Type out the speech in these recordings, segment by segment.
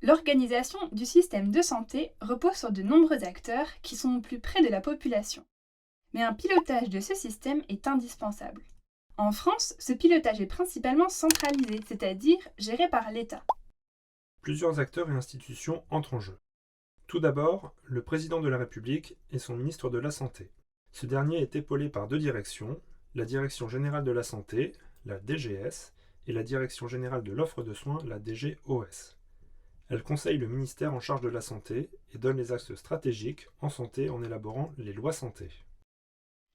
L'organisation du système de santé repose sur de nombreux acteurs qui sont au plus près de la population. Mais un pilotage de ce système est indispensable. En France, ce pilotage est principalement centralisé, c'est-à-dire géré par l'État. Plusieurs acteurs et institutions entrent en jeu. Tout d'abord, le président de la République et son ministre de la Santé. Ce dernier est épaulé par deux directions, la Direction générale de la santé, la DGS, et la Direction générale de l'offre de soins, la DGOS. Elle conseille le ministère en charge de la santé et donne les axes stratégiques en santé en élaborant les lois santé.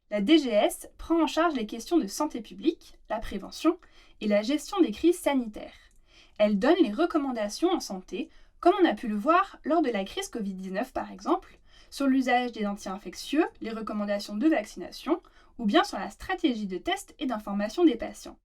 La DGS prend en charge les questions de santé publique, la prévention et la gestion des crises sanitaires. Elle donne les recommandations en santé, comme on a pu le voir lors de la crise Covid-19 par exemple, sur l'usage des anti-infectieux, les recommandations de vaccination, ou bien sur la stratégie de test et d'information des patients.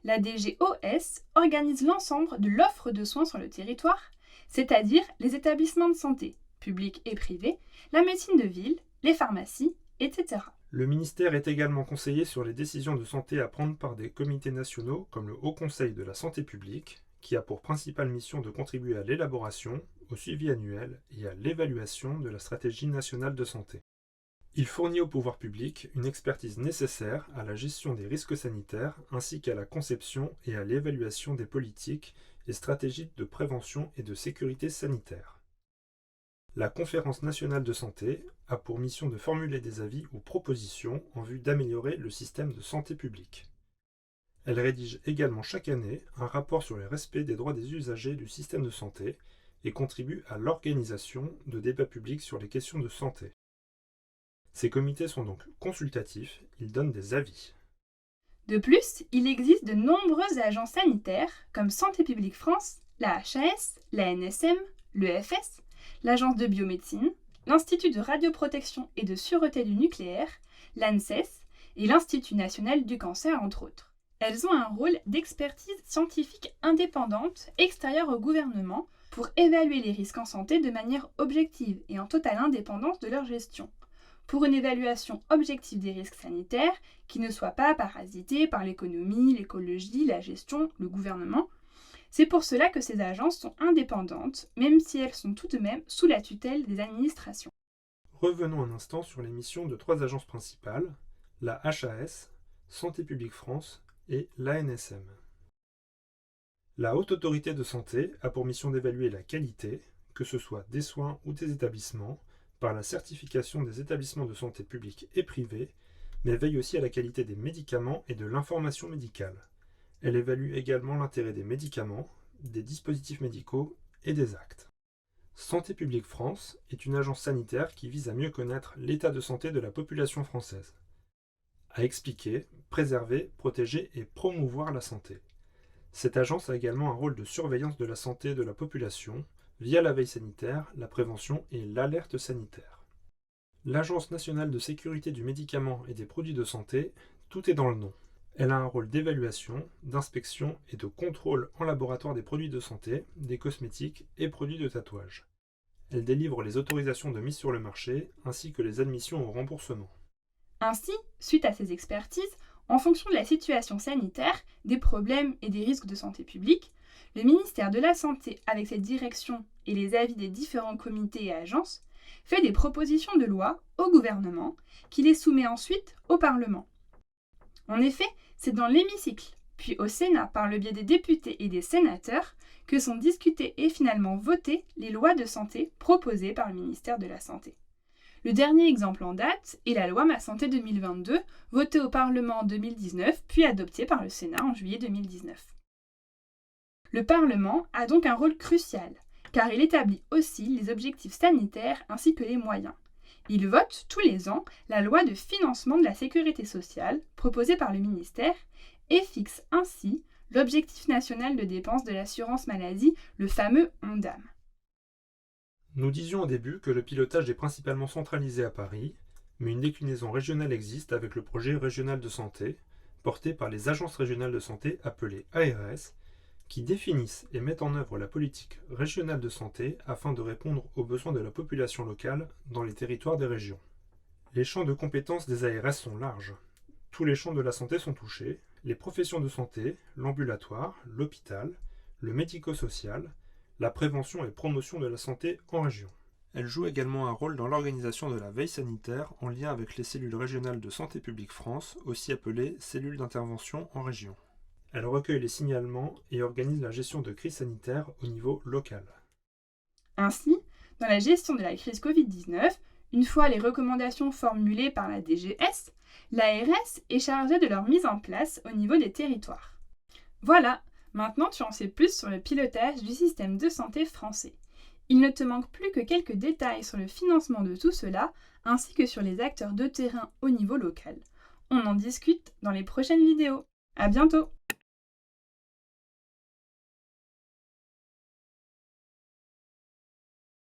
La DGOS organise l'ensemble de l'offre de soins sur le territoire, c'est-à-dire les établissements de santé, publics et privés, la médecine de ville, les pharmacies, etc. Le ministère est également conseillé sur les décisions de santé à prendre par des comités nationaux comme le Haut Conseil de la santé publique, qui a pour principale mission de contribuer à l'élaboration, au suivi annuel et à l'évaluation de la stratégie nationale de santé. Il fournit au pouvoir public une expertise nécessaire à la gestion des risques sanitaires ainsi qu'à la conception et à l'évaluation des politiques et stratégies de prévention et de sécurité sanitaire. La Conférence nationale de santé a pour mission de formuler des avis ou propositions en vue d'améliorer le système de santé publique. Elle rédige également chaque année un rapport sur le respect des droits des usagers du système de santé et contribue à l'organisation de débats publics sur les questions de santé. Ces comités sont donc consultatifs, ils donnent des avis. De plus, il existe de nombreuses agences sanitaires comme Santé publique France, la HAS, la NSM, l'EFS, l'Agence de biomédecine, l'Institut de radioprotection et de sûreté du nucléaire, l'ANSES et l'Institut national du cancer entre autres. Elles ont un rôle d'expertise scientifique indépendante, extérieure au gouvernement, pour évaluer les risques en santé de manière objective et en totale indépendance de leur gestion. Pour une évaluation objective des risques sanitaires qui ne soit pas parasitée par l'économie, l'écologie, la gestion, le gouvernement. C'est pour cela que ces agences sont indépendantes, même si elles sont tout de même sous la tutelle des administrations. Revenons un instant sur les missions de trois agences principales, la HAS, Santé publique France et l'ANSM. La Haute Autorité de Santé a pour mission d'évaluer la qualité, que ce soit des soins ou des établissements, par la certification des établissements de santé publics et privés, mais veille aussi à la qualité des médicaments et de l'information médicale. Elle évalue également l'intérêt des médicaments, des dispositifs médicaux et des actes. Santé publique France est une agence sanitaire qui vise à mieux connaître l'état de santé de la population française, à expliquer, préserver, protéger et promouvoir la santé. Cette agence a également un rôle de surveillance de la santé de la population via la veille sanitaire, la prévention et l'alerte sanitaire. L'Agence nationale de sécurité du médicament et des produits de santé, tout est dans le nom. Elle a un rôle d'évaluation, d'inspection et de contrôle en laboratoire des produits de santé, des cosmétiques et produits de tatouage. Elle délivre les autorisations de mise sur le marché ainsi que les admissions au remboursement. Ainsi, suite à ces expertises, en fonction de la situation sanitaire, des problèmes et des risques de santé publique, le ministère de la Santé, avec ses directions et les avis des différents comités et agences, fait des propositions de loi au gouvernement qui les soumet ensuite au Parlement. En effet, c'est dans l'hémicycle, puis au Sénat par le biais des députés et des sénateurs, que sont discutées et finalement votées les lois de santé proposées par le ministère de la Santé. Le dernier exemple en date est la loi Ma Santé 2022, votée au Parlement en 2019, puis adoptée par le Sénat en juillet 2019. Le Parlement a donc un rôle crucial, car il établit aussi les objectifs sanitaires ainsi que les moyens. Il vote tous les ans la loi de financement de la sécurité sociale proposée par le ministère et fixe ainsi l'objectif national de dépenses de l'assurance maladie, le fameux ONDAM. Nous disions au début que le pilotage est principalement centralisé à Paris, mais une déclinaison régionale existe avec le projet régional de santé, porté par les agences régionales de santé appelées ARS, qui définissent et mettent en œuvre la politique régionale de santé afin de répondre aux besoins de la population locale dans les territoires des régions. Les champs de compétences des ARS sont larges. Tous les champs de la santé sont touchés, les professions de santé, l'ambulatoire, l'hôpital, le médico-social, la prévention et promotion de la santé en région. Elle joue également un rôle dans l'organisation de la veille sanitaire en lien avec les cellules régionales de Santé publique France, aussi appelées cellules d'intervention en région. Elle recueille les signalements et organise la gestion de crises sanitaires au niveau local. Ainsi, dans la gestion de la crise Covid-19, une fois les recommandations formulées par la DGS, l'ARS est chargée de leur mise en place au niveau des territoires. Voilà, maintenant tu en sais plus sur le pilotage du système de santé français. Il ne te manque plus que quelques détails sur le financement de tout cela, ainsi que sur les acteurs de terrain au niveau local. On en discute dans les prochaines vidéos. À bientôt!